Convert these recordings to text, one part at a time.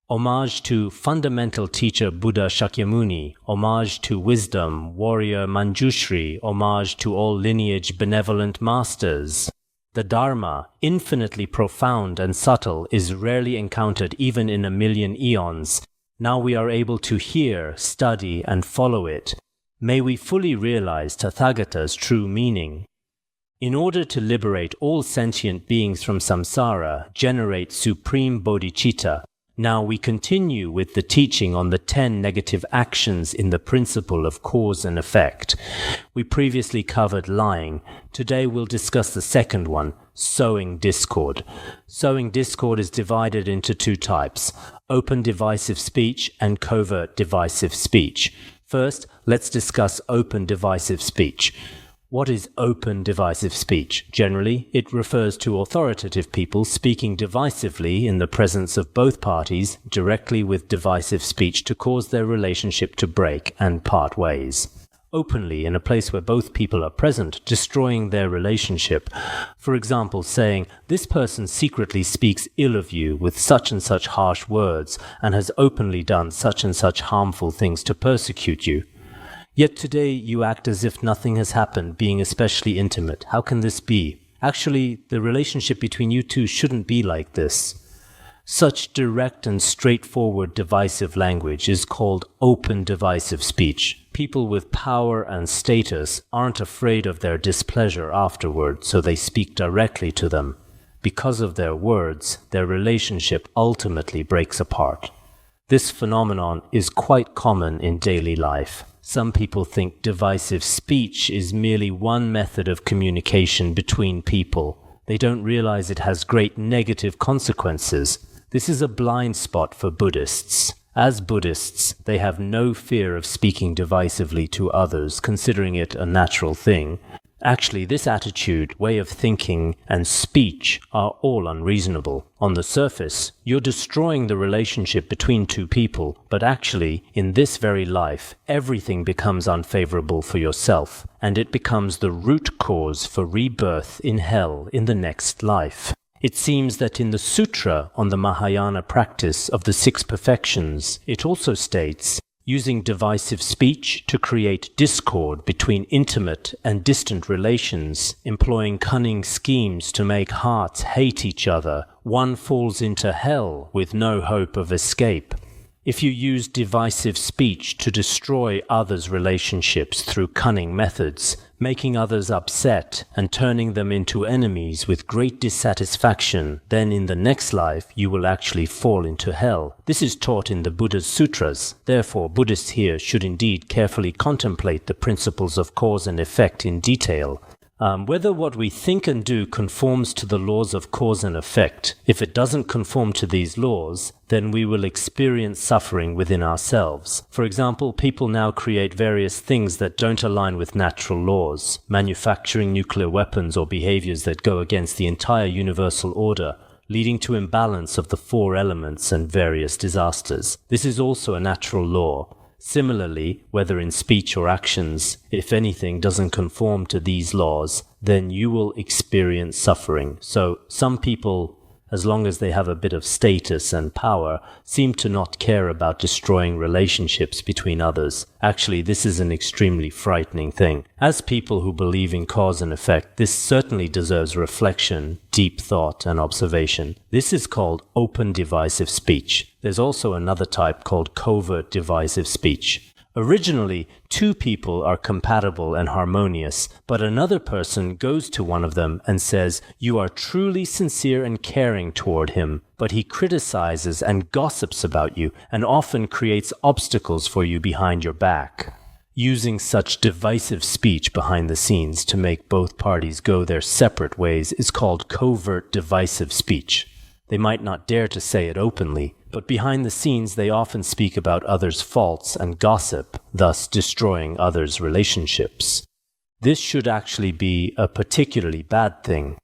Homage to fundamental teacher Buddha Shakyamuni, homage to wisdom, warrior Manjushri, homage to all lineage benevolent masters. The Dharma, infinitely profound and subtle, is rarely encountered even in 1,000,000 eons. Now we are able to hear, study, and follow it. May we fully realize Tathagata's true meaning. In order to liberate all sentient beings from samsara, generate supreme bodhicitta, now we continue with the teaching on the 10 negative actions in the principle of cause and effect. We previously covered lying. Today we'll discuss the second one, sowing discord. Sowing discord is divided into 2 types, open divisive speech and covert divisive speech. First, let's discuss open divisive speech. What is open divisive speech? Generally, it refers to authoritative people speaking divisively in the presence of both parties, directly with divisive speech to cause their relationship to break and part ways. Openly, in a place where both people are present, destroying their relationship. For example, saying, "This person secretly speaks ill of you with such and such harsh words and has openly done such and such harmful things to persecute you. Yet today you act as if nothing has happened, being especially intimate. How can this be? Actually, the relationship between you two shouldn't be like this." Such direct and straightforward divisive language is called open divisive speech. People with power and status aren't afraid of their displeasure afterward, so they speak directly to them. Because of their words, their relationship ultimately breaks apart. This phenomenon is quite common in daily life. Some people think divisive speech is merely one method of communication between people. They don't realize it has great negative consequences. This is a blind spot for Buddhists. As Buddhists, they have no fear of speaking divisively to others, considering it a natural thing. Actually, this attitude, way of thinking, and speech are all unreasonable. On the surface, you're destroying the relationship between two people, but actually, in this very life, everything becomes unfavorable for yourself, and it becomes the root cause for rebirth in hell in the next life. It seems that in the Sutra on the Mahayana practice of the 6 perfections, it also states, using divisive speech to create discord between intimate and distant relations, employing cunning schemes to make hearts hate each other, one falls into hell with no hope of escape. If you use divisive speech to destroy others' relationships through cunning methods, making others upset and turning them into enemies with great dissatisfaction, then in the next life you will actually fall into hell. This is taught in the Buddha's sutras. Therefore, Buddhists here should indeed carefully contemplate the principles of cause and effect in detail. Whether what we think and do conforms to the laws of cause and effect. If it doesn't conform to these laws, then we will experience suffering within ourselves. For example, people now create various things that don't align with natural laws, manufacturing nuclear weapons or behaviors that go against the entire universal order, leading to imbalance of the 4 elements and various disasters. This is also a natural law. Similarly, whether in speech or actions, if anything doesn't conform to these laws, then you will experience suffering. So some people, as long as they have a bit of status and power, seem to not care about destroying relationships between others. Actually, this is an extremely frightening thing. As people who believe in cause and effect, this certainly deserves reflection, deep thought, and observation. This is called open divisive speech. There's also another type called covert divisive speech. Originally, 2 people are compatible and harmonious, but another person goes to one of them and says, "You are truly sincere and caring toward him," but he criticizes and gossips about you and often creates obstacles for you behind your back. Using such divisive speech behind the scenes to make both parties go their separate ways is called covert divisive speech. They might not dare to say it openly, but behind the scenes they often speak about others' faults and gossip, thus destroying others' relationships. This should actually be a particularly bad thing.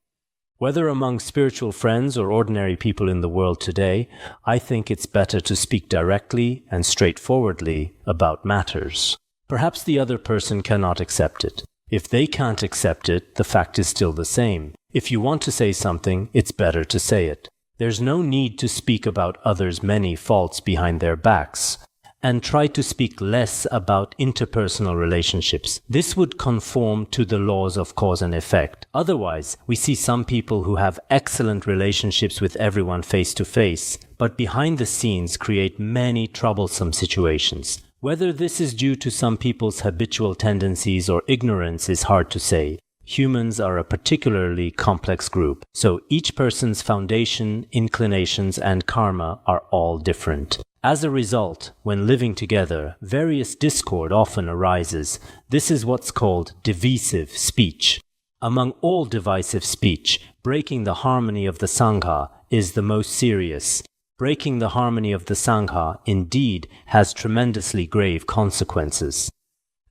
Whether among spiritual friends or ordinary people in the world today, I think it's better to speak directly and straightforwardly about matters. Perhaps the other person cannot accept it. If they can't accept it, the fact is still the same. If you want to say something, it's better to say it. There's no need to speak about others' many faults behind their backs, and try to speak less about interpersonal relationships. This would conform to the laws of cause and effect. Otherwise, we see some people who have excellent relationships with everyone face to face, but behind the scenes create many troublesome situations. Whether this is due to some people's habitual tendencies or ignorance is hard to say. Humans are a particularly complex group, so each person's foundation, inclinations, and karma are all different. As a result, when living together, various discord often arises. This is what's called divisive speech. Among all divisive speech, breaking the harmony of the Sangha is the most serious. Breaking the harmony of the Sangha indeed has tremendously grave consequences.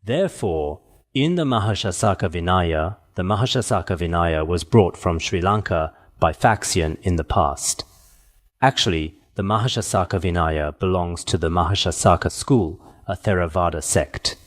Therefore, in the Mahashasaka Vinaya was brought from Sri Lanka by Faxian in the past. Actually, the Mahashasaka Vinaya belongs to the Mahashasaka school, a Theravada sect,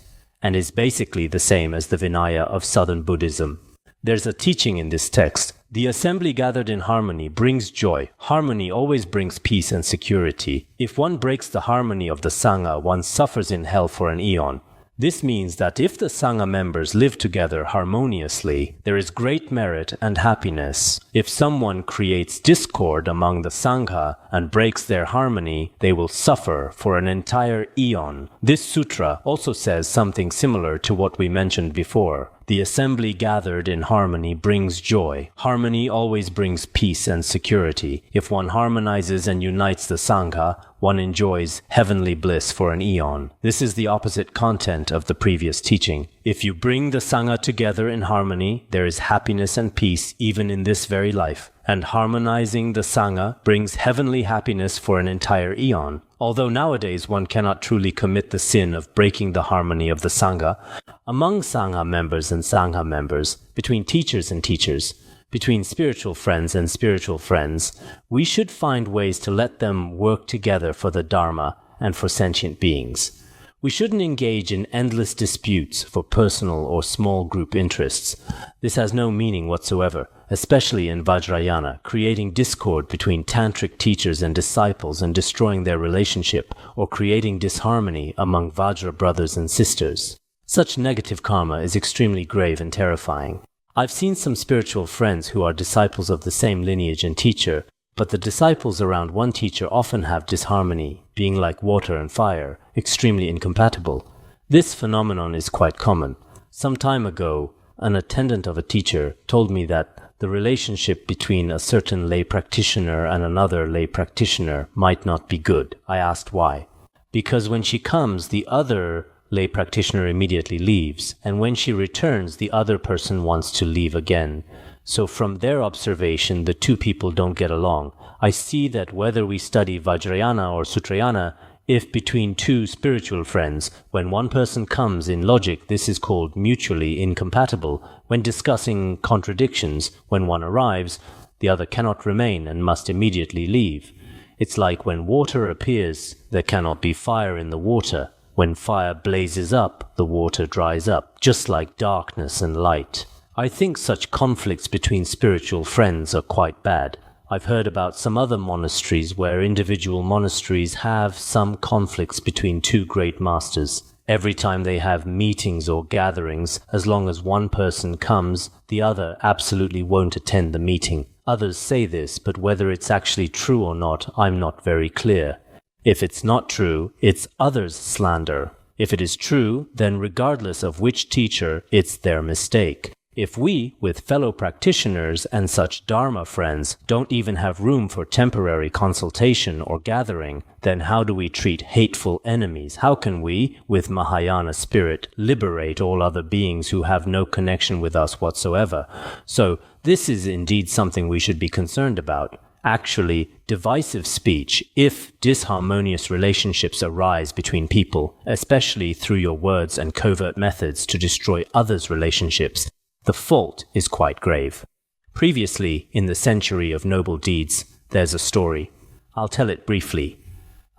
and is basically the same as the Vinaya of Southern Buddhism. There's a teaching in this text: the assembly gathered in harmony brings joy. Harmony always brings peace and security. If one breaks the harmony of the Sangha, one suffers in hell for an eon. This means that if the Sangha members live together harmoniously, there is great merit and happiness. If someone creates discord among the Sangha and breaks their harmony, they will suffer for an entire eon. This sutra also says something similar to what we mentioned before. The assembly gathered in harmony brings joy. Harmony always brings peace and security. If one harmonizes and unites the Sangha, one enjoys heavenly bliss for an eon. This is the opposite content of the previous teaching. If you bring the Sangha together in harmony, there is happiness and peace even in this very life. And harmonizing the Sangha brings heavenly happiness for an entire eon. Although nowadays one cannot truly commit the sin of breaking the harmony of the Sangha, among Sangha members and Sangha members, between teachers and teachers, between spiritual friends and spiritual friends, we should find ways to let them work together for the Dharma and for sentient beings. We shouldn't engage in endless disputes for personal or small group interests. This has no meaning whatsoever, especially in Vajrayana, creating discord between tantric teachers and disciples and destroying their relationship, or creating disharmony among Vajra brothers and sisters. Such negative karma is extremely grave and terrifying. I've seen some spiritual friends who are disciples of the same lineage and teacher, but the disciples around one teacher often have disharmony, being like water and fire, extremely incompatible. This phenomenon is quite common. Some time ago, an attendant of a teacher told me that the relationship between a certain lay practitioner and another lay practitioner might not be good. I asked why. Because when she comes, the other lay practitioner immediately leaves, and when she returns, the other person wants to leave again. So from their observation, the two people don't get along. I see that whether we study Vajrayana or Sutrayana, if between two spiritual friends, when one person comes in logic, this is called mutually incompatible. When discussing contradictions, when one arrives, the other cannot remain and must immediately leave. It's like when water appears, there cannot be fire in the water. When fire blazes up, the water dries up, just like darkness and light. I think such conflicts between spiritual friends are quite bad. I've heard about some other monasteries where individual monasteries have some conflicts between two great masters. Every time they have meetings or gatherings, as long as one person comes, the other absolutely won't attend the meeting. Others say this, but whether it's actually true or not, I'm not very clear. If it's not true, it's others' slander. If it is true, then regardless of which teacher, it's their mistake. If we, with fellow practitioners and such Dharma friends, don't even have room for temporary consultation or gathering, then how do we treat hateful enemies? How can we, with Mahayana spirit, liberate all other beings who have no connection with us whatsoever? So, this is indeed something we should be concerned about. Actually, divisive speech, if disharmonious relationships arise between people, especially through your words and covert methods to destroy others' relationships, the fault is quite grave. Previously, in the Century of Noble Deeds, there's a story. I'll tell it briefly.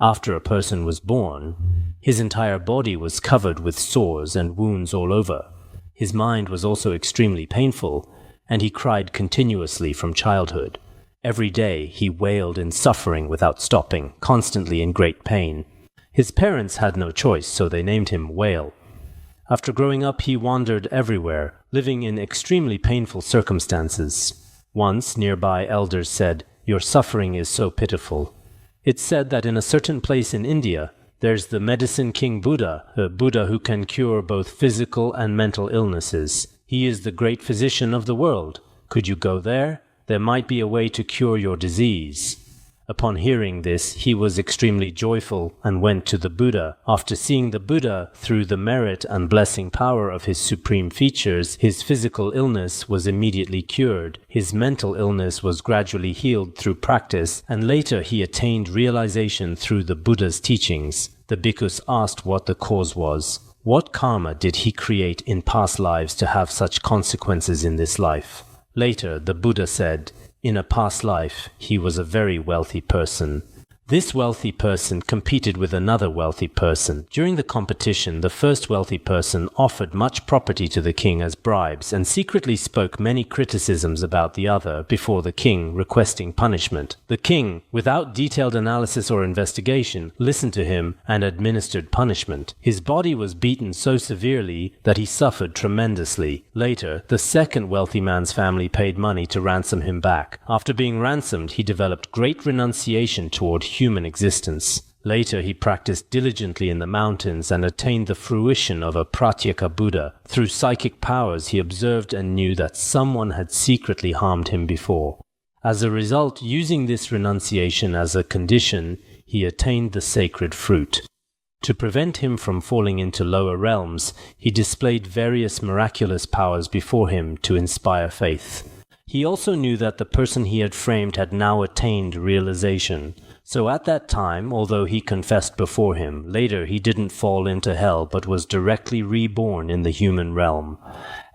After a person was born, his entire body was covered with sores and wounds all over. His mind was also extremely painful, and he cried continuously from childhood. Every day he wailed in suffering without stopping, constantly in great pain. His parents had no choice, so they named him Wail. After growing up, he wandered everywhere, living in extremely painful circumstances. Once, nearby elders said, "Your suffering is so pitiful." It's said that in a certain place in India, there's the Medicine King Buddha, a Buddha who can cure both physical and mental illnesses. He is the great physician of the world. Could you go there? There might be a way to cure your disease. Upon hearing this, he was extremely joyful and went to the Buddha. After seeing the Buddha, through the merit and blessing power of his supreme features, his physical illness was immediately cured. His mental illness was gradually healed through practice, and later he attained realization through the Buddha's teachings. The bhikkhus asked what the cause was. What karma did he create in past lives to have such consequences in this life? Later, the Buddha said, in a past life, he was a very wealthy person. This wealthy person competed with another wealthy person. During the competition, the first wealthy person offered much property to the king as bribes and secretly spoke many criticisms about the other before the king, requesting punishment. The king, without detailed analysis or investigation, listened to him and administered punishment. His body was beaten so severely that he suffered tremendously. Later, the second wealthy man's family paid money to ransom him back. After being ransomed, he developed great renunciation toward human existence. Later, he practiced diligently in the mountains and attained the fruition of a Pratyeka Buddha. Through psychic powers, he observed and knew that someone had secretly harmed him before. As a result, using this renunciation as a condition, he attained the sacred fruit. To prevent him from falling into lower realms, he displayed various miraculous powers before him to inspire faith. He also knew that the person he had framed had now attained realization. So at that time, although he confessed before him, later he didn't fall into hell but was directly reborn in the human realm.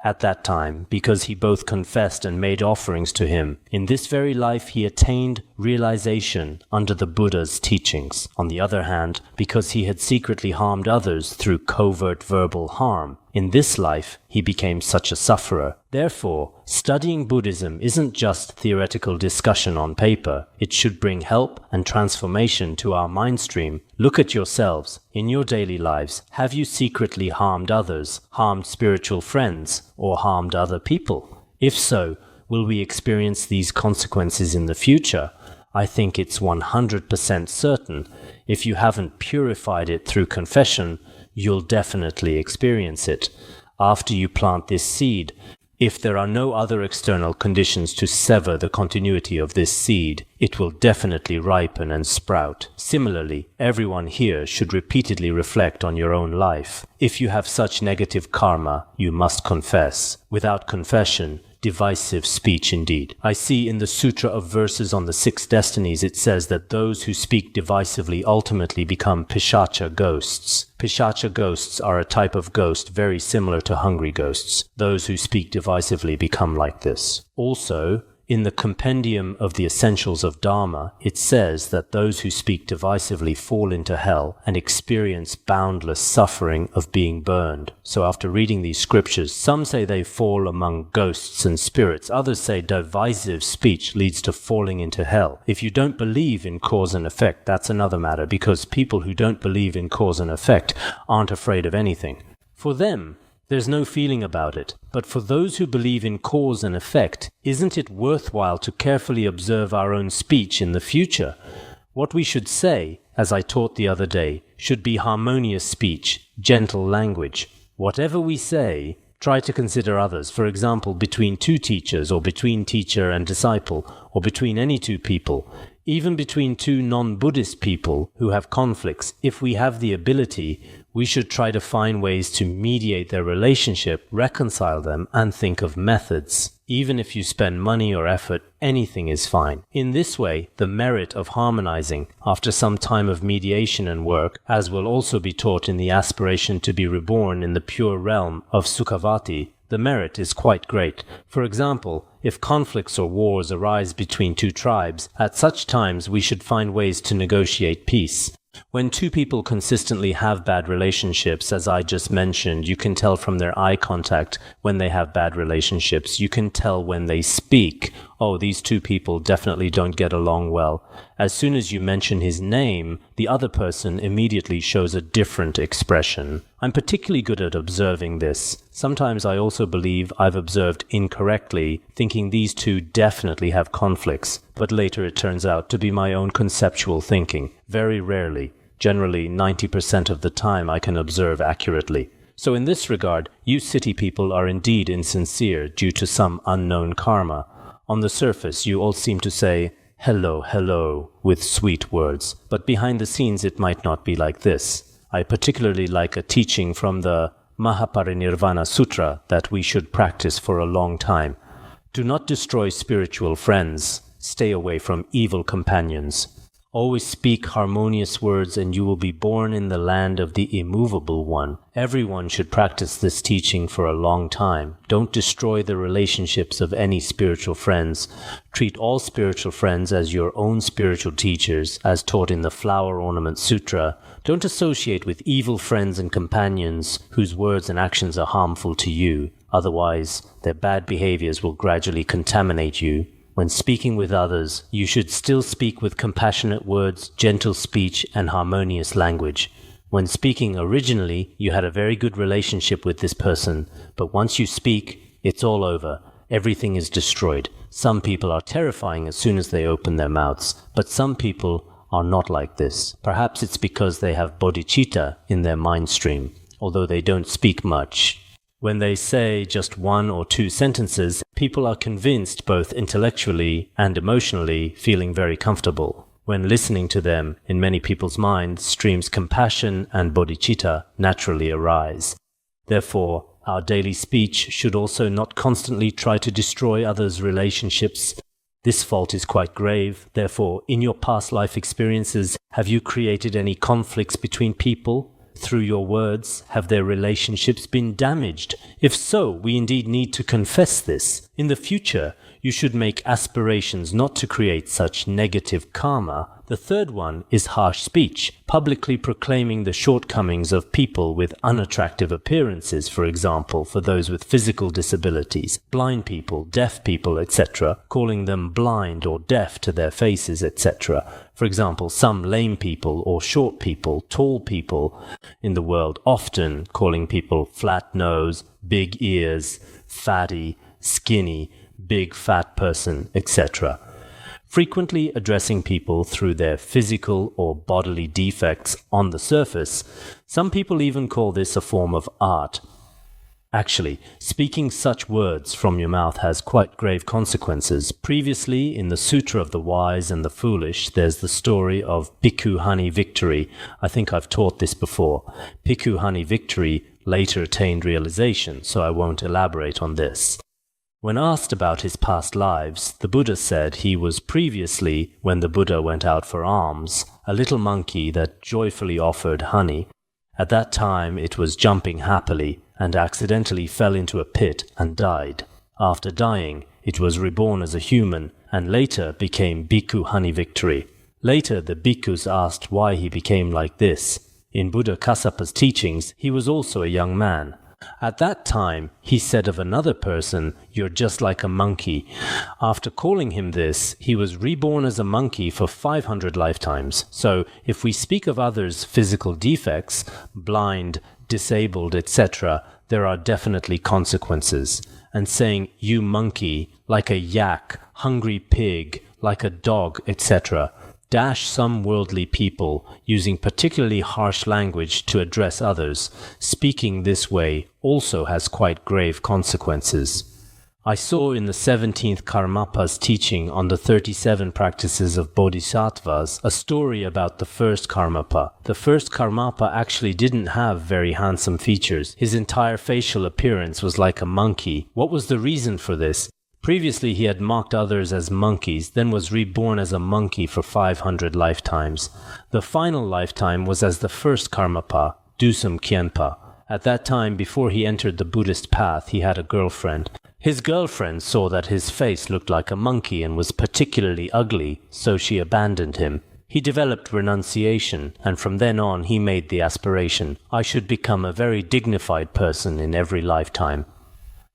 At that time, because he both confessed and made offerings to him, in this very life he attained realization under the Buddha's teachings. On the other hand, because he had secretly harmed others through covert verbal harm, in this life he became such a sufferer. Therefore, studying Buddhism isn't just theoretical discussion on paper. It should bring help and transformation to our mind stream. Look at yourselves. In your daily lives, have you secretly harmed others, harmed spiritual friends, or harmed other people? If so, will we experience these consequences in the future? I think it's 100% certain. If you haven't purified it through confession, you'll definitely experience it. After you plant this seed, if there are no other external conditions to sever the continuity of this seed, it will definitely ripen and sprout. Similarly, everyone here should repeatedly reflect on your own life. If you have such negative karma, you must confess. Without confession, divisive speech indeed. I see in the Sutra of Verses on the Six Destinies it says that those who speak divisively ultimately become Pishacha ghosts. Pishacha ghosts are a type of ghost very similar to hungry ghosts. Those who speak divisively become like this. Also, in the Compendium of the Essentials of Dharma, it says that those who speak divisively fall into hell and experience boundless suffering of being burned. So after reading these scriptures, some say they fall among ghosts and spirits. Others say divisive speech leads to falling into hell. If you don't believe in cause and effect, that's another matter, because people who don't believe in cause and effect aren't afraid of anything. For them, there's no feeling about it. But for those who believe in cause and effect, isn't it worthwhile to carefully observe our own speech in the future? What we should say, as I taught the other day, should be harmonious speech, gentle language. Whatever we say, try to consider others. For example, between two teachers, or between teacher and disciple, or between any two people. Even between two non-Buddhist people who have conflicts, if we have the ability, we should try to find ways to mediate their relationship, reconcile them, and think of methods. Even if you spend money or effort, anything is fine. In this way, the merit of harmonizing, after some time of mediation and work, as will also be taught in the aspiration to be reborn in the pure realm of Sukhavati, the merit is quite great. For example, if conflicts or wars arise between two tribes, at such times we should find ways to negotiate peace. When two people consistently have bad relationships, as I just mentioned, you can tell from their eye contact when they have bad relationships. You can tell when they speak, oh, these two people definitely don't get along well. As soon as you mention his name, the other person immediately shows a different expression. I'm particularly good at observing this. Sometimes I also believe I've observed incorrectly, thinking these two definitely have conflicts, but later it turns out to be my own conceptual thinking. Very rarely. Generally, 90% of the time I can observe accurately. So in this regard, you city people are indeed insincere due to some unknown karma. On the surface, you all seem to say, hello, hello, with sweet words. But behind the scenes, it might not be like this. I particularly like a teaching from the Mahaparinirvana Sutra that we should practice for a long time. Do not destroy spiritual friends. Stay away from evil companions. Always speak harmonious words and you will be born in the land of the immovable one. Everyone should practice this teaching for a long time. Don't destroy the relationships of any spiritual friends. Treat all spiritual friends as your own spiritual teachers, as taught in the Flower Ornament Sutra. Don't associate with evil friends and companions whose words and actions are harmful to you. Otherwise, their bad behaviors will gradually contaminate you. When speaking with others, you should still speak with compassionate words, gentle speech, and harmonious language. When speaking originally, you had a very good relationship with this person, but once you speak, it's all over. Everything is destroyed. Some people are terrifying as soon as they open their mouths, but some people are not like this. Perhaps it's because they have bodhicitta in their mind stream, although they don't speak much. When they say just one or two sentences, people are convinced both intellectually and emotionally, feeling very comfortable. When listening to them, in many people's minds, streams compassion and bodhicitta naturally arise. Therefore, our daily speech should also not constantly try to destroy others' relationships. This fault is quite grave. Therefore, in your past life experiences, have you created any conflicts between people? Through your words, have their relationships been damaged? If so, we indeed need to confess this. In the future, you should make aspirations not to create such negative karma. The third one is harsh speech, publicly proclaiming the shortcomings of people with unattractive appearances, for example, for those with physical disabilities, blind people, deaf people, etc., calling them blind or deaf to their faces, etc. For example, some lame people or short people, tall people in the world, often calling people flat nose, big ears, fatty, skinny, big fat person, etc. Frequently addressing people through their physical or bodily defects on the surface. Some people even call this a form of art. Actually, speaking such words from your mouth has quite grave consequences. Previously, in the Sutra of the Wise and the Foolish, there's the story of Bhikkhu Hani Victory. I think I've taught this before. Bhikkhu Hani Victory later attained realization, so I won't elaborate on this. When asked about his past lives, the Buddha said he was previously, when the Buddha went out for alms, a little monkey that joyfully offered honey. At that time it was jumping happily and accidentally fell into a pit and died. After dying, it was reborn as a human and later became Bhikkhu Hani Victory. Later the bhikkhus asked why he became like this. In Buddha Kassapa's teachings, he was also a young man. At that time, he said of another person, "You're just like a monkey." After calling him this, he was reborn as a monkey for 500 lifetimes. So, if we speak of others' physical defects, blind, disabled, etc., there are definitely consequences. And saying, "you monkey," like a yak, hungry pig, like a dog, etc., dash some worldly people using particularly harsh language to address others. Speaking this way also has quite grave consequences. I saw in the 17th Karmapa's teaching on the 37 practices of bodhisattvas a story about the first Karmapa. The first Karmapa actually didn't have very handsome features. His entire facial appearance was like a monkey. What was the reason for this? Previously he had mocked others as monkeys, then was reborn as a monkey for 500 lifetimes. The final lifetime was as the first Karmapa, Dusum Khenpa. At that time, before he entered the Buddhist path, he had a girlfriend. His girlfriend saw that his face looked like a monkey and was particularly ugly, so she abandoned him. He developed renunciation, and from then on he made the aspiration, I should become a very dignified person in every lifetime.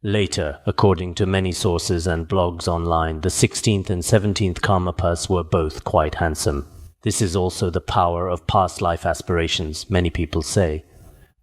Later, according to many sources and blogs online, the 16th and 17th Karmapas were both quite handsome. This is also the power of past life aspirations, many people say.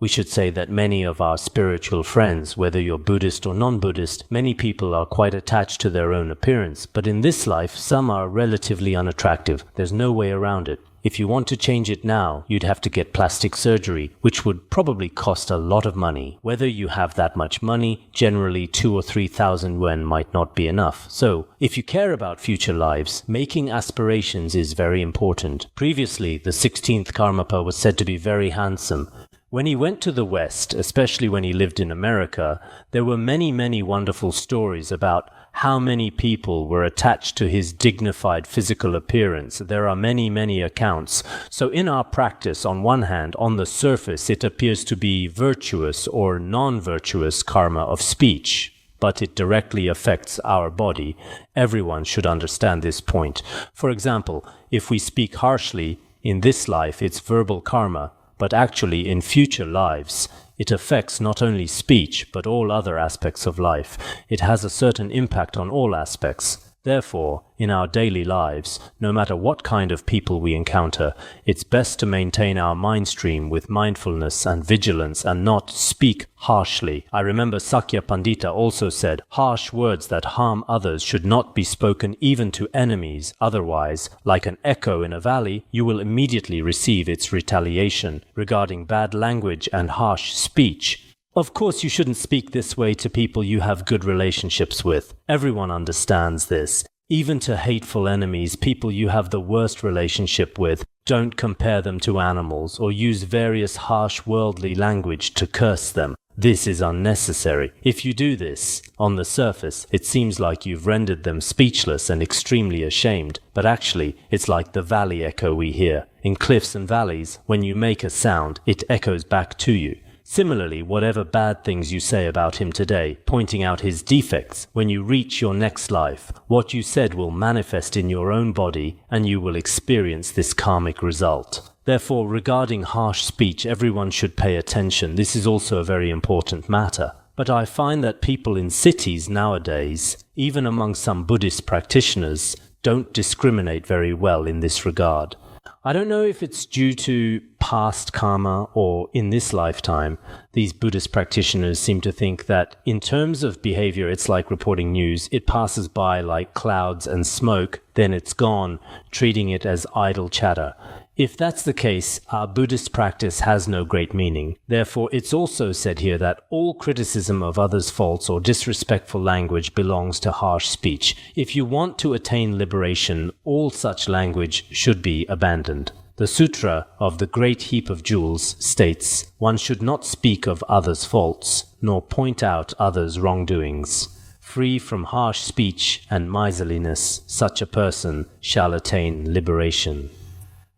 We should say that many of our spiritual friends, whether you're Buddhist or non-Buddhist, many people are quite attached to their own appearance, but in this life some are relatively unattractive. There's no way around it. If you want to change it now, you'd have to get plastic surgery, which would probably cost a lot of money. Whether you have that much money, generally 2,000 or 3,000 yuan might not be enough. So, if you care about future lives, making aspirations is very important. Previously, the 16th Karmapa was said to be very handsome. When he went to the West, especially when he lived in America, there were many wonderful stories about how many people were attached to his dignified physical appearance. There are many accounts. So in our practice, on one hand, on the surface, it appears to be virtuous or non-virtuous karma of speech, but it directly affects our body. Everyone should understand this point. For example, if we speak harshly, in this life it's verbal karma, but actually in future lives, it affects not only speech, but all other aspects of life. It has a certain impact on all aspects. Therefore, in our daily lives, no matter what kind of people we encounter, it's best to maintain our mind stream with mindfulness and vigilance and not speak harshly. I remember Sakya Pandita also said, harsh words that harm others should not be spoken even to enemies. Otherwise, like an echo in a valley, you will immediately receive its retaliation. Regarding bad language and harsh speech, of course, you shouldn't speak this way to people you have good relationships with. Everyone understands this. Even to hateful enemies, people you have the worst relationship with, don't compare them to animals or use various harsh worldly language to curse them. This is unnecessary. If you do this, on the surface, it seems like you've rendered them speechless and extremely ashamed, but actually, it's like the valley echo we hear. In cliffs and valleys, when you make a sound, it echoes back to you. Similarly, whatever bad things you say about him today, pointing out his defects, when you reach your next life, what you said will manifest in your own body and you will experience this karmic result. Therefore, regarding harsh speech, everyone should pay attention. This is also a very important matter. But I find that people in cities nowadays, even among some Buddhist practitioners, don't discriminate very well in this regard. I don't know if it's due to past karma or in this lifetime, these Buddhist practitioners seem to think that in terms of behavior, it's like reporting news. It passes by like clouds and smoke, then it's gone, treating it as idle chatter. If that's the case, our Buddhist practice has no great meaning. Therefore, it's also said here that all criticism of others' faults or disrespectful language belongs to harsh speech. If you want to attain liberation, all such language should be abandoned. The Sutra of the Great Heap of Jewels states, one should not speak of others' faults, nor point out others' wrongdoings. Free from harsh speech and miserliness, such a person shall attain liberation.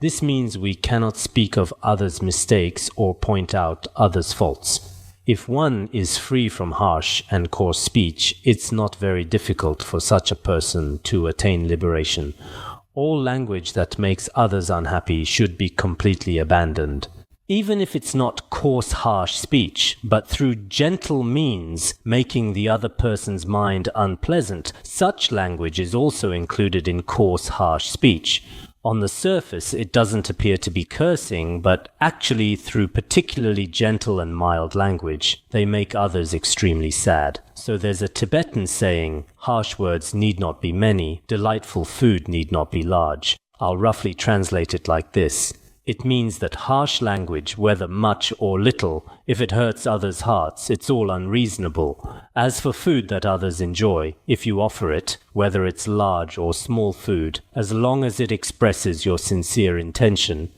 This means we cannot speak of others' mistakes or point out others' faults. If one is free from harsh and coarse speech, it's not very difficult for such a person to attain liberation. All language that makes others unhappy should be completely abandoned. Even if it's not coarse, harsh speech, but through gentle means making the other person's mind unpleasant, such language is also included in coarse, harsh speech. On the surface, it doesn't appear to be cursing, but actually through particularly gentle and mild language, they make others extremely sad. So there's a Tibetan saying, harsh words need not be many, delightful food need not be large. I'll roughly translate it like this. It means that harsh language, whether much or little, if it hurts others' hearts, it's all unreasonable. As for food that others enjoy, if you offer it, whether it's large or small food, as long as it expresses your sincere intention.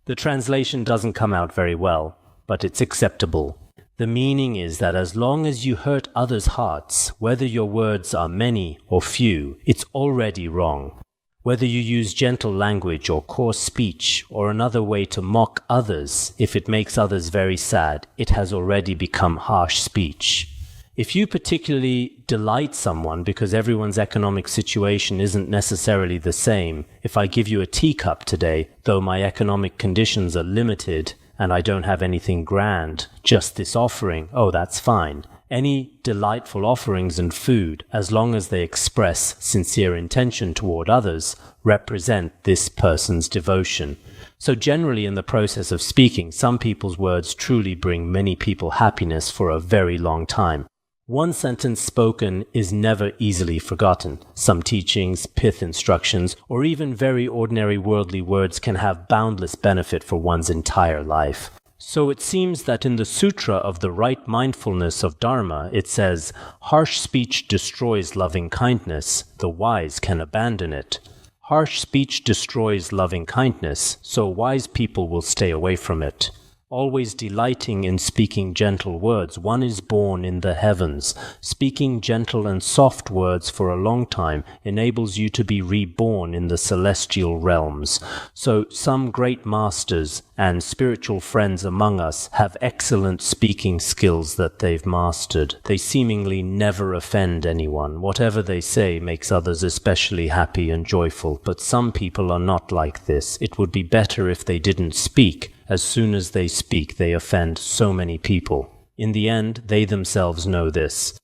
The translation doesn't come out very well, but it's acceptable. The meaning is that as long as you hurt others' hearts, whether your words are many or few, it's already wrong. Whether you use gentle language or coarse speech or another way to mock others, if it makes others very sad, it has already become harsh speech. If you particularly delight someone because everyone's economic situation isn't necessarily the same, if I give you a teacup today, though my economic conditions are limited and I don't have anything grand, just this offering, oh, that's fine. Any delightful offerings and food, as long as they express sincere intention toward others, represent this person's devotion. So generally in the process of speaking, some people's words truly bring many people happiness for a very long time. One sentence spoken is never easily forgotten. Some teachings, pith instructions, or even very ordinary worldly words can have boundless benefit for one's entire life. So it seems that in the Sutra of the Right Mindfulness of Dharma, it says, harsh speech destroys loving kindness, the wise can abandon it. Harsh speech destroys loving kindness, so wise people will stay away from it. Always delighting in speaking gentle words, one is born in the heavens. Speaking gentle and soft words for a long time enables you to be reborn in the celestial realms. So some great masters and spiritual friends among us have excellent speaking skills that they've mastered. They seemingly never offend anyone. Whatever they say makes others especially happy and joyful. But some people are not like this. It would be better if they didn't speak. As soon as they speak, they offend so many people. In the end, they themselves know this.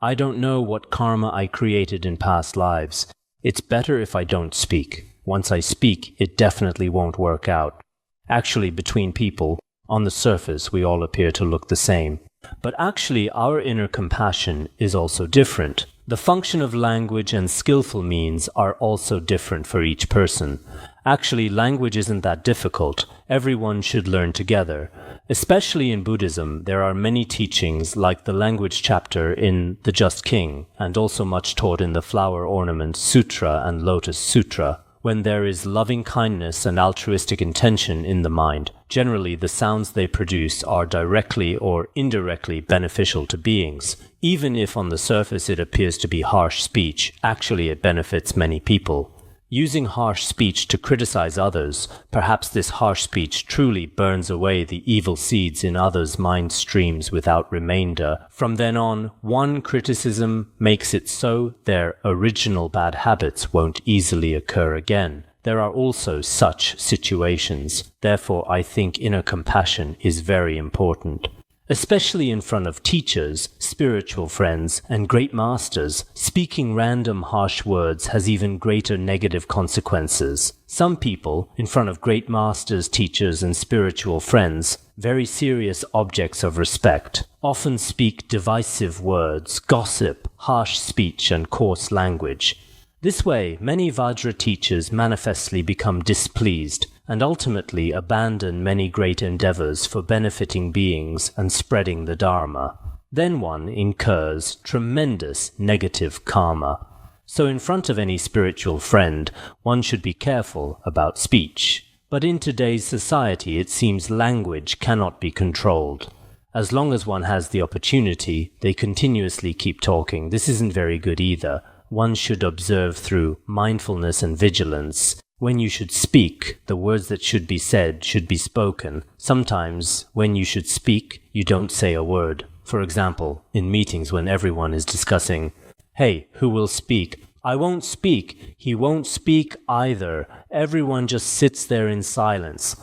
I don't know what karma I created in past lives. It's better if I don't speak. Once I speak, it definitely won't work out. Actually, between people, on the surface, we all appear to look the same. But actually, our inner compassion is also different. The function of language and skillful means are also different for each person. Actually, language isn't that difficult. Everyone should learn together. Especially in Buddhism, there are many teachings like the language chapter in The Just King, and also much taught in the Flower Ornament Sutra and Lotus Sutra. When there is loving kindness and altruistic intention in the mind, generally the sounds they produce are directly or indirectly beneficial to beings. Even if on the surface it appears to be harsh speech, actually it benefits many people. Using harsh speech to criticize others, perhaps this harsh speech truly burns away the evil seeds in others' mind streams without remainder. From then on, one criticism makes it so their original bad habits won't easily occur again. There are also such situations. Therefore, I think inner compassion is very important. Especially in front of teachers, spiritual friends, and great masters, speaking random harsh words has even greater negative consequences. Some people, in front of great masters, teachers, and spiritual friends, very serious objects of respect, often speak divisive words, gossip, harsh speech, and coarse language. This way, many Vajra teachers manifestly become displeased and ultimately abandon many great endeavors for benefiting beings and spreading the Dharma. Then one incurs tremendous negative karma. So in front of any spiritual friend, one should be careful about speech. But in today's society, it seems language cannot be controlled. As long as one has the opportunity, they continuously keep talking. This isn't very good either. One should observe through mindfulness and vigilance. When you should speak, the words that should be said should be spoken. Sometimes, when you should speak, you don't say a word. For example, in meetings when everyone is discussing, "Hey, who will speak?" "I won't speak." "He won't speak either." Everyone just sits there in silence.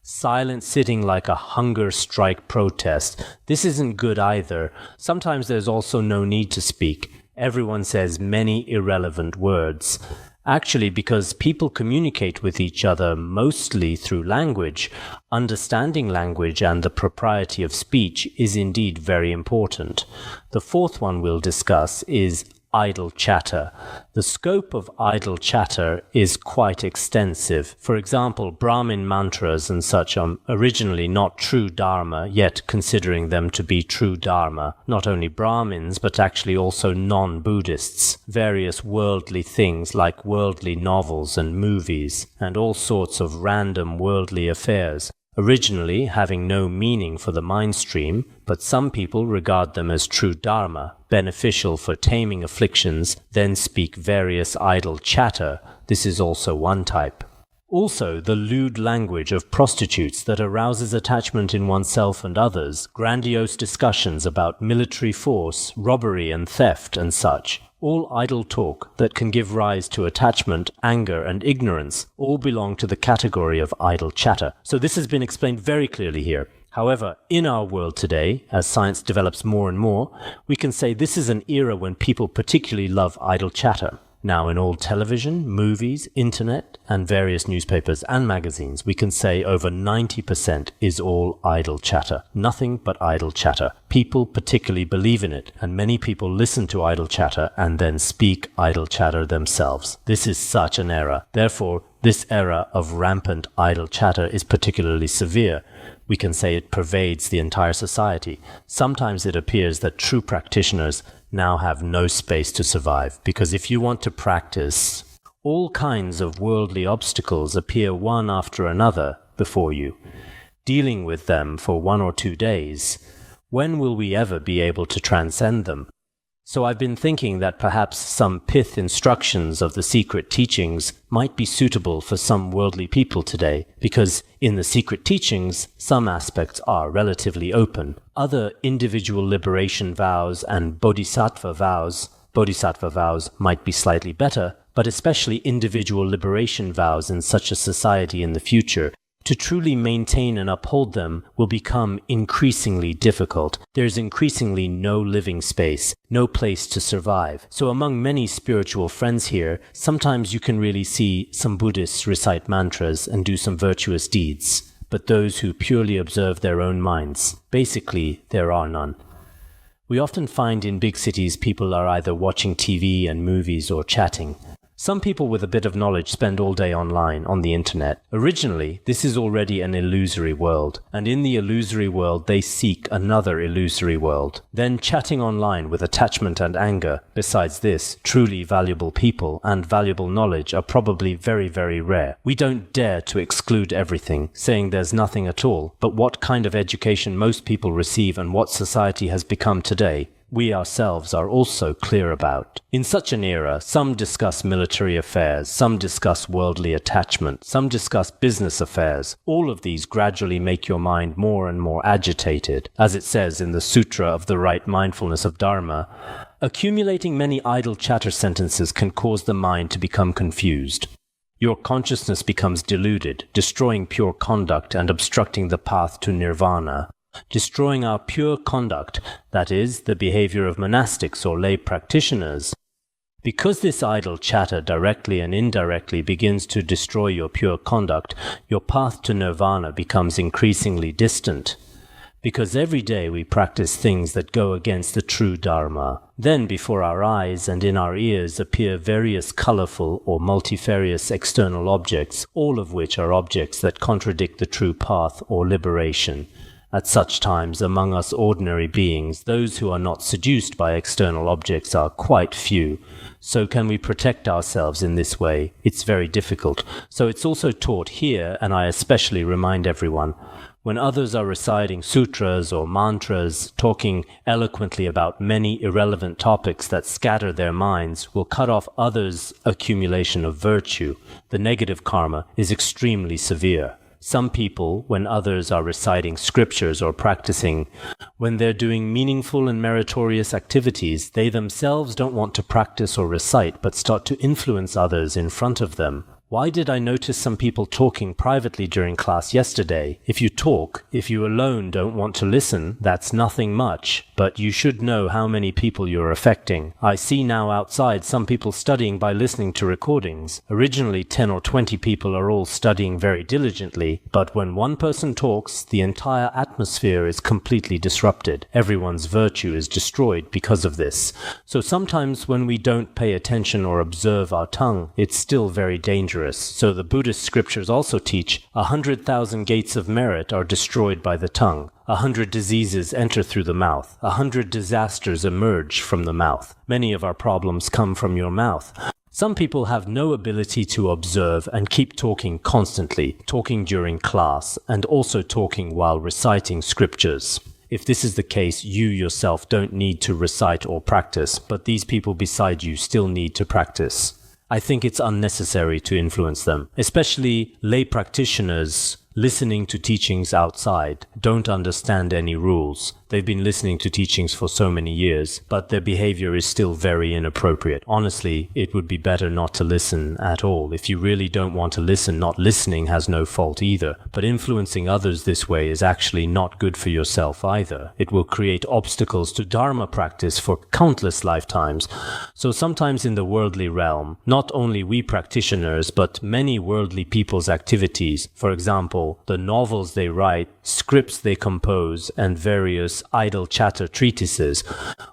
Silent sitting like a hunger strike protest. This isn't good either. Sometimes there's also no need to speak. Everyone says many irrelevant words. Actually, because people communicate with each other mostly through language, understanding language and the propriety of speech is indeed very important. The fourth one we'll discuss is idle chatter. The scope of idle chatter is quite extensive. For example, Brahmin mantras and such are originally not true Dharma, yet considering them to be true Dharma. Not only Brahmins, but actually also non-Buddhists. Various worldly things like worldly novels and movies, and all sorts of random worldly affairs. Originally having no meaning for the mind stream, but some people regard them as true Dharma, beneficial for taming afflictions, then speak various idle chatter. This is also one type. Also, the lewd language of prostitutes that arouses attachment in oneself and others, grandiose discussions about military force, robbery and theft and such, all idle talk that can give rise to attachment, anger and ignorance, all belong to the category of idle chatter. So this has been explained very clearly here. However, in our world today, as science develops more and more, we can say this is an era when people particularly love idle chatter. Now, in all television, movies, internet, and various newspapers and magazines, we can say over 90% is all idle chatter. Nothing but idle chatter. People particularly believe in it, and many people listen to idle chatter and then speak idle chatter themselves. This is such an error. Therefore, this era of rampant idle chatter is particularly severe. We can say it pervades the entire society. Sometimes it appears that true practitioners now have no space to survive, because if you want to practice, all kinds of worldly obstacles appear one after another before you. Dealing with them for 1 or 2 days, when will we ever be able to transcend them? So I've been thinking that perhaps some pith instructions of the secret teachings might be suitable for some worldly people today, because in the secret teachings, some aspects are relatively open. Other individual liberation vows and bodhisattva vows might be slightly better, but especially individual liberation vows in such a society in the future, to truly maintain and uphold them will become increasingly difficult. There's increasingly no living space, no place to survive. So among many spiritual friends here, sometimes you can really see some Buddhists recite mantras and do some virtuous deeds, but those who purely observe their own minds, basically there are none. We often find in big cities people are either watching TV and movies or chatting. Some people with a bit of knowledge spend all day online, on the internet. Originally, this is already an illusory world, and in the illusory world they seek another illusory world. Then chatting online with attachment and anger. Besides this, truly valuable people and valuable knowledge are probably very, very rare. We don't dare to exclude everything, saying there's nothing at all, but what kind of education most people receive and what society has become today, we ourselves are also clear about. In such an era, some discuss military affairs, some discuss worldly attachment, some discuss business affairs. All of these gradually make your mind more and more agitated. As it says in the Sutra of the Right Mindfulness of Dharma, accumulating many idle chatter sentences can cause the mind to become confused. Your consciousness becomes deluded, destroying pure conduct and obstructing the path to nirvana. Destroying our pure conduct, that is, the behavior of monastics or lay practitioners. Because this idle chatter directly and indirectly begins to destroy your pure conduct, your path to nirvana becomes increasingly distant. Because every day we practice things that go against the true Dharma. Then before our eyes and in our ears appear various colorful or multifarious external objects, all of which are objects that contradict the true path or liberation. At such times, among us ordinary beings, those who are not seduced by external objects are quite few. So can we protect ourselves in this way? It's very difficult. So it's also taught here, and I especially remind everyone, when others are reciting sutras or mantras, talking eloquently about many irrelevant topics that scatter their minds, will cut off others' accumulation of virtue. The negative karma is extremely severe. Some people, when others are reciting scriptures or practicing, when they're doing meaningful and meritorious activities, they themselves don't want to practice or recite, but start to influence others in front of them. Why did I notice some people talking privately during class yesterday? If you talk, if you alone don't want to listen, that's nothing much, but you should know how many people you're affecting. I see now outside some people studying by listening to recordings. Originally 10 or 20 people are all studying very diligently, but when one person talks, the entire atmosphere is completely disrupted. Everyone's virtue is destroyed because of this. So sometimes when we don't pay attention or observe our tongue, it's still very dangerous. So the Buddhist scriptures also teach 100,000 gates of merit are destroyed by the tongue. 100 diseases enter through the mouth. 100 disasters emerge from the mouth. Many of our problems come from your mouth. Some people have no ability to observe and keep talking constantly, talking during class, and also talking while reciting scriptures. If this is the case, you yourself don't need to recite or practice, but these people beside you still need to practice. I think it's unnecessary to influence them, especially lay practitioners listening to teachings outside don't understand any rules. They've been listening to teachings for so many years, but their behavior is still very inappropriate. Honestly, it would be better not to listen at all. If you really don't want to listen, not listening has no fault either. But influencing others this way is actually not good for yourself either. It will create obstacles to Dharma practice for countless lifetimes. So sometimes in the worldly realm, not only we practitioners, but many worldly people's activities, for example, the novels they write, scripts they compose, and various idle chatter treatises,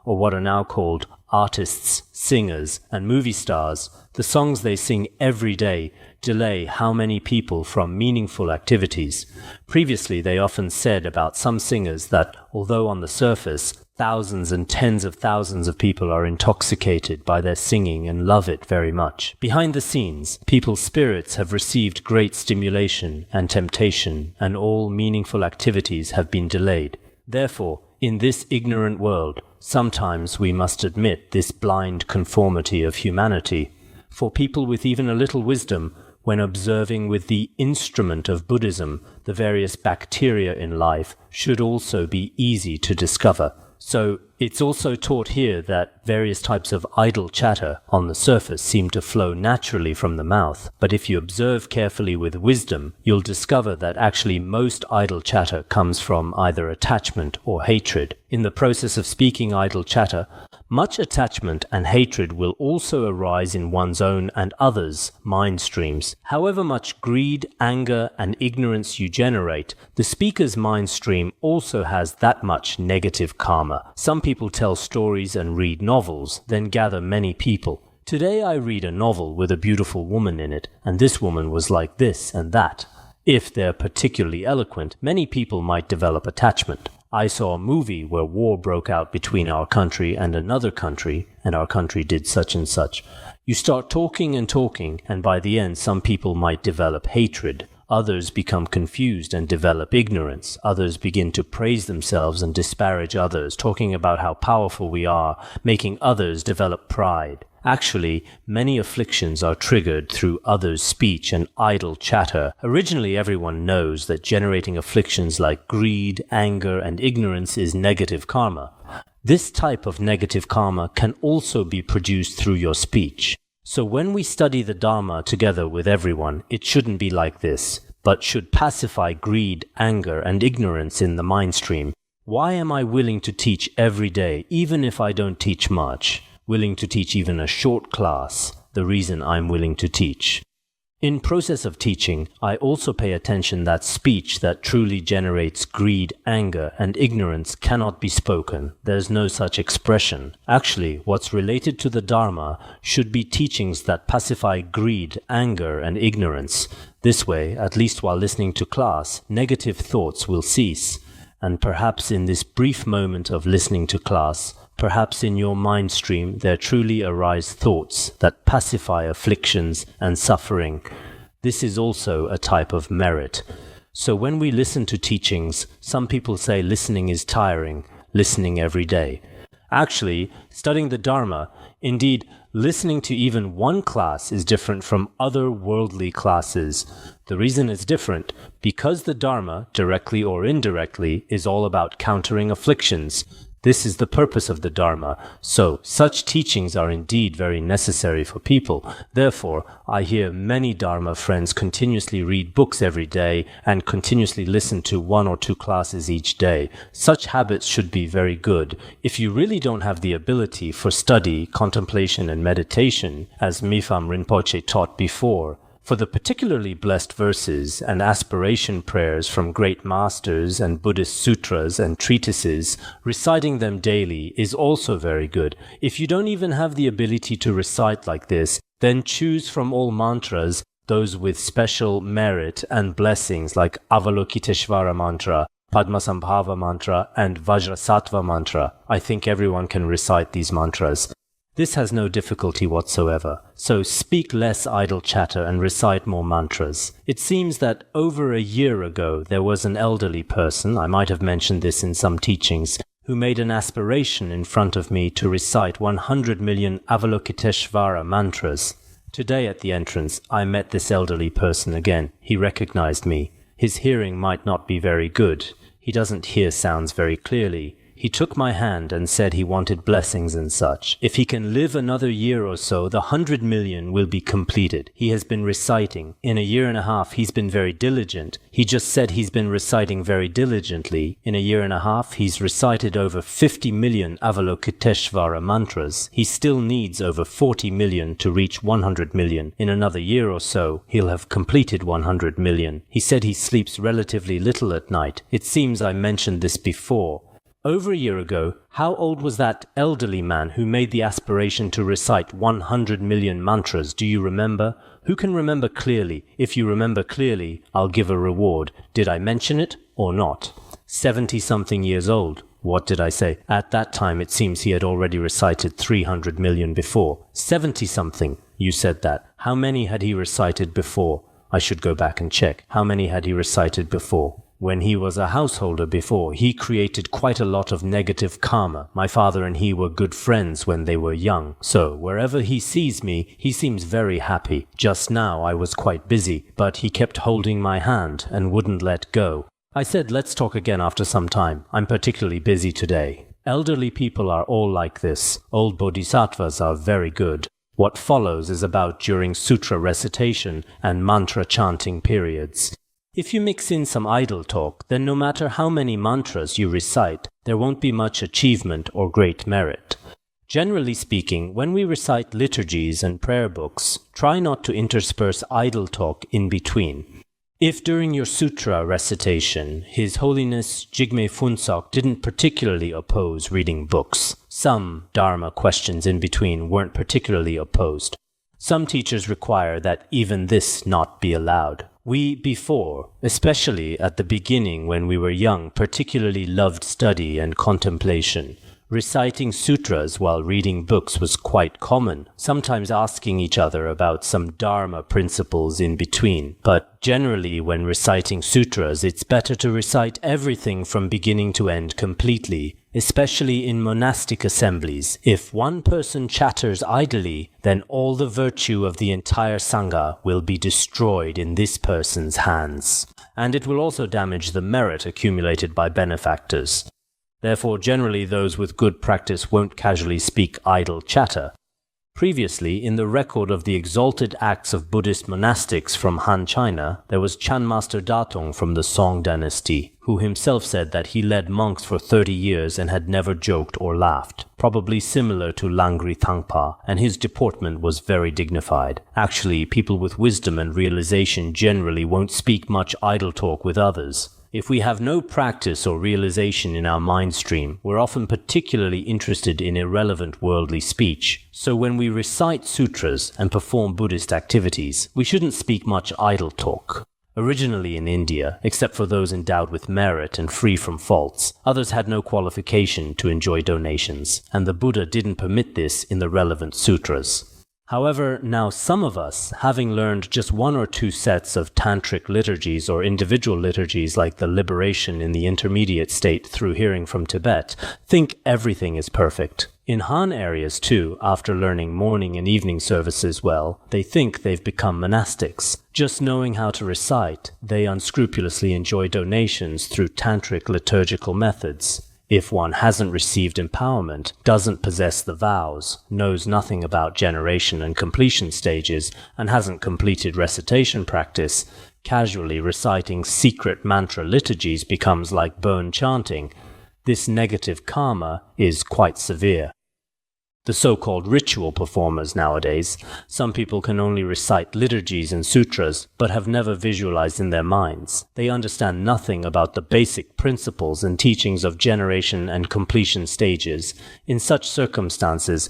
or what are now called artists, singers, and movie stars, the songs they sing every day delay how many people from meaningful activities. Previously, they often said about some singers that, although on the surface, thousands and tens of thousands of people are intoxicated by their singing and love it very much, behind the scenes, people's spirits have received great stimulation and temptation, and all meaningful activities have been delayed. Therefore, in this ignorant world, sometimes we must admit this blind conformity of humanity. For people with even a little wisdom, when observing with the instrument of Buddhism, the various bacteria in life should also be easy to discover. So it's also taught here that various types of idle chatter on the surface seem to flow naturally from the mouth, but if you observe carefully with wisdom, you'll discover that actually most idle chatter comes from either attachment or hatred. In the process of speaking idle chatter, much attachment and hatred will also arise in one's own and others' mind streams. However much greed, anger, and ignorance you generate, the speaker's mind stream also has that much negative karma. Some people tell stories and read novels, then gather many people. Today I read a novel with a beautiful woman in it, and this woman was like this and that. If they're particularly eloquent, many people might develop attachment. I saw a movie where war broke out between our country and another country, and our country did such and such. You start talking, and by the end some people might develop hatred. Others become confused and develop ignorance. Others begin to praise themselves and disparage others, talking about how powerful we are, making others develop pride. Actually, many afflictions are triggered through others' speech and idle chatter. Originally, everyone knows that generating afflictions like greed, anger, and ignorance is negative karma. This type of negative karma can also be produced through your speech. So when we study the Dharma together with everyone, it shouldn't be like this, but should pacify greed, anger, and ignorance in the mind stream. Why am I willing to teach every day, even if I don't teach much? Willing to teach even a short class, the reason I'm willing to teach. In process of teaching, I also pay attention that speech that truly generates greed, anger, and ignorance cannot be spoken. There's no such expression. Actually, what's related to the Dharma should be teachings that pacify greed, anger, and ignorance. This way, at least while listening to class, negative thoughts will cease. And perhaps in this brief moment of listening to class, perhaps in your mind stream there truly arise thoughts that pacify afflictions and suffering. This is also a type of merit. So when we listen to teachings, some people say listening is tiring, listening every day. Actually, studying the Dharma, indeed, listening to even one class is different from other worldly classes. The reason it's different, because the Dharma, directly or indirectly, is all about countering afflictions. This is the purpose of the Dharma, so such teachings are indeed very necessary for people. Therefore, I hear many Dharma friends continuously read books every day and continuously listen to 1 or 2 classes each day. Such habits should be very good. If you really don't have the ability for study, contemplation, and meditation, as Mifam Rinpoche taught before, for the particularly blessed verses and aspiration prayers from great masters and Buddhist sutras and treatises, reciting them daily is also very good. If you don't even have the ability to recite like this, then choose from all mantras those with special merit and blessings like Avalokiteshvara mantra, Padmasambhava mantra, and Vajrasattva mantra. I think everyone can recite these mantras. This has no difficulty whatsoever, so speak less idle chatter and recite more mantras. It seems that over a year ago there was an elderly person, I might have mentioned this in some teachings, who made an aspiration in front of me to recite 100 million Avalokiteshvara mantras. Today at the entrance, I met this elderly person again. He recognized me. His hearing might not be very good. He doesn't hear sounds very clearly. He took my hand and said he wanted blessings and such. If he can live another year or so, the 100 million will be completed. He has been reciting. In a year and a half, he's been very diligent. He just said he's been reciting very diligently. In a year and a half, he's recited over 50 million Avalokiteshvara mantras. He still needs over 40 million to reach 100 million. In another year or so, he'll have completed 100 million. He said he sleeps relatively little at night. It seems I mentioned this before. Over a year ago, how old was that elderly man who made the aspiration to recite 100 million mantras? Do you remember? Who can remember clearly? If you remember clearly, I'll give a reward. Did I mention it or not? 70-something years old. What did I say? At that time, it seems he had already recited 300 million before. 70-something. You said that. How many had he recited before? I should go back and check. How many had he recited before? When he was a householder before, he created quite a lot of negative karma. My father and he were good friends when they were young, so wherever he sees me, he seems very happy. Just now I was quite busy, but he kept holding my hand and wouldn't let go. I said, let's talk again after some time. I'm particularly busy today. Elderly people are all like this. Old bodhisattvas are very good. What follows is about during sutra recitation and mantra chanting periods. If you mix in some idle talk, then no matter how many mantras you recite, there won't be much achievement or great merit. Generally speaking, when we recite liturgies and prayer books, try not to intersperse idle talk in between. If during your sutra recitation, His Holiness Jigme Phuntsok didn't particularly oppose reading books, some Dharma questions in between weren't particularly opposed. Some teachers require that even this not be allowed. We before, especially at the beginning when we were young, particularly loved study and contemplation. Reciting sutras while reading books was quite common, sometimes asking each other about some Dharma principles in between. But generally when reciting sutras, it's better to recite everything from beginning to end completely, especially in monastic assemblies. If one person chatters idly, then all the virtue of the entire Sangha will be destroyed in this person's hands. And it will also damage the merit accumulated by benefactors. Therefore, generally those with good practice won't casually speak idle chatter. Previously, in the record of the exalted acts of Buddhist monastics from Han China, there was Chan Master Datong from the Song dynasty, who himself said that he led monks for 30 years and had never joked or laughed, probably similar to Langri Thangpa, and his deportment was very dignified. Actually, people with wisdom and realization generally won't speak much idle talk with others. If we have no practice or realization in our mind stream, we're often particularly interested in irrelevant worldly speech. So when we recite sutras and perform Buddhist activities, we shouldn't speak much idle talk. Originally in India, except for those endowed with merit and free from faults, others had no qualification to enjoy donations, and the Buddha didn't permit this in the relevant sutras. However, now some of us, having learned just one or two sets of tantric liturgies or individual liturgies like the liberation in the intermediate state through hearing from Tibet, think everything is perfect. In Han areas too, after learning morning and evening services well, they think they've become monastics. Just knowing how to recite, they unscrupulously enjoy donations through tantric liturgical methods. If one hasn't received empowerment, doesn't possess the vows, knows nothing about generation and completion stages, and hasn't completed recitation practice, casually reciting secret mantra liturgies becomes like bone chanting. This negative karma is quite severe. The so-called ritual performers nowadays, some people can only recite liturgies and sutras, but have never visualized in their minds. They understand nothing about the basic principles and teachings of generation and completion stages. In such circumstances,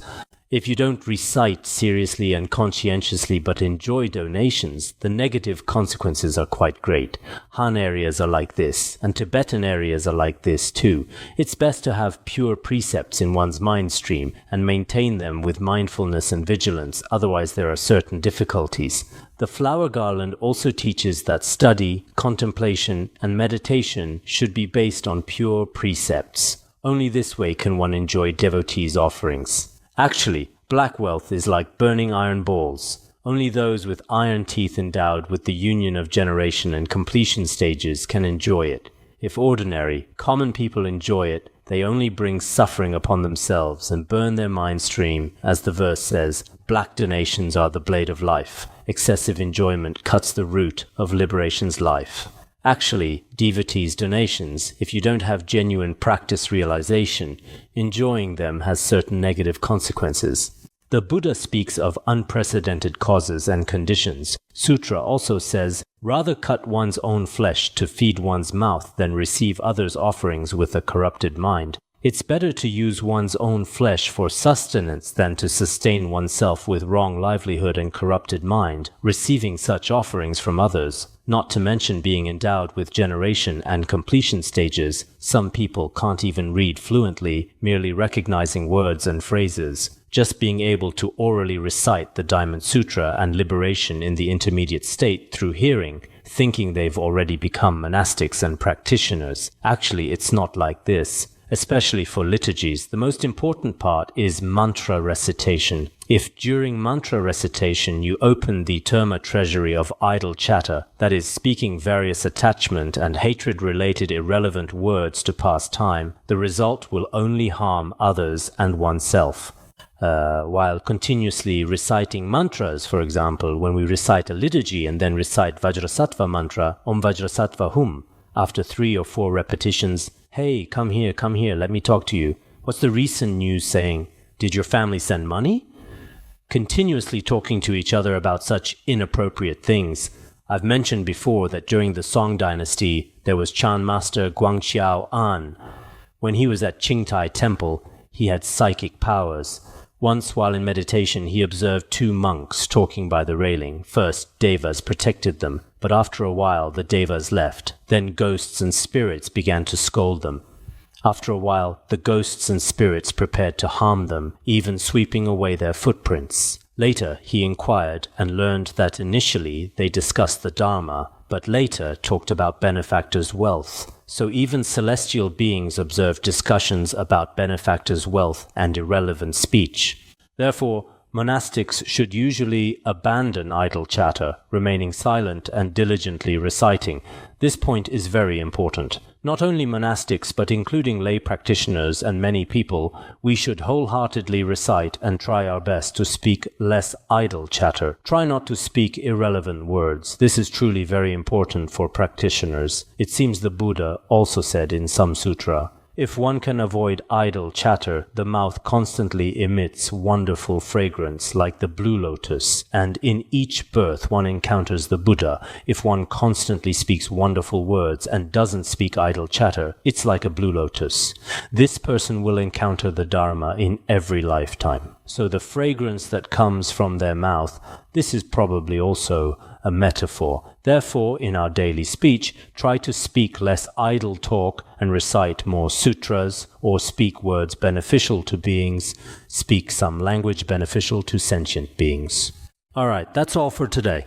if you don't recite seriously and conscientiously but enjoy donations, the negative consequences are quite great. Han areas are like this, and Tibetan areas are like this too. It's best to have pure precepts in one's mind stream and maintain them with mindfulness and vigilance, otherwise there are certain difficulties. The flower garland also teaches that study, contemplation, and meditation should be based on pure precepts. Only this way can one enjoy devotees' offerings. Actually, black wealth is like burning iron balls. Only those with iron teeth endowed with the union of generation and completion stages can enjoy it. If ordinary, common people enjoy it, they only bring suffering upon themselves and burn their mind stream. As the verse says, black donations are the blade of life. Excessive enjoyment cuts the root of liberation's life. Actually, devotees' donations, if you don't have genuine practice realization, enjoying them has certain negative consequences. The Buddha speaks of unprecedented causes and conditions. Sutra also says, rather cut one's own flesh to feed one's mouth than receive others' offerings with a corrupted mind. It's better to use one's own flesh for sustenance than to sustain oneself with wrong livelihood and corrupted mind, receiving such offerings from others. Not to mention being endowed with generation and completion stages. Some people can't even read fluently, merely recognizing words and phrases. Just being able to orally recite the Diamond Sutra and liberation in the intermediate state through hearing, thinking they've already become monastics and practitioners. Actually, it's not like this. Especially for liturgies, the most important part is mantra recitation. If during mantra recitation you open the terma treasury of idle chatter, that is, speaking various attachment and hatred-related irrelevant words to pass time, the result will only harm others and oneself. While continuously reciting mantras, for example, when we recite a liturgy and then recite Vajrasattva mantra, Om Vajrasattva Hum, after 3 or 4 repetitions, hey, come here, let me talk to you. What's the recent news saying? Did your family send money? Continuously talking to each other about such inappropriate things. I've mentioned before that during the Song dynasty, there was Chan Master Guangxiao An. When he was at Qingtai Temple, he had psychic powers. Once while in meditation, he observed 2 monks talking by the railing. First, devas protected them, but after a while the devas left. Then ghosts and spirits began to scold them. After a while, the ghosts and spirits prepared to harm them, even sweeping away their footprints. Later, he inquired and learned that initially they discussed the Dharma, but later talked about benefactors' wealth. So even celestial beings observed discussions about benefactors' wealth and irrelevant speech. Therefore, monastics should usually abandon idle chatter, remaining silent and diligently reciting. This point is very important. Not only monastics, but including lay practitioners and many people, we should wholeheartedly recite and try our best to speak less idle chatter. Try not to speak irrelevant words. This is truly very important for practitioners. It seems the Buddha also said in some sutra, if one can avoid idle chatter, the mouth constantly emits wonderful fragrance like the blue lotus, and in each birth one encounters the Buddha. If one constantly speaks wonderful words and doesn't speak idle chatter, it's like a blue lotus. This person will encounter the Dharma in every lifetime. So the fragrance that comes from their mouth, this is probably also a metaphor. Therefore, in our daily speech, try to speak less idle talk and recite more sutras, or speak words beneficial to beings, speak some language beneficial to sentient beings. Alright, that's all for today.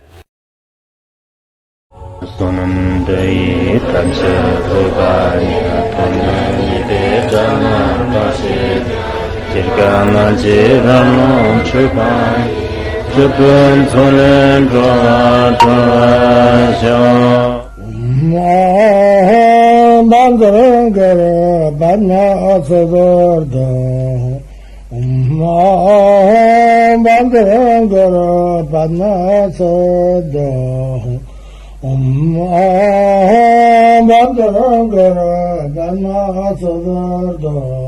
Chupun Tsulen Dwa Dwa Xiao Bandara Badna Sodargye Bandara Badna Sodargye Bandara Badna Sodargye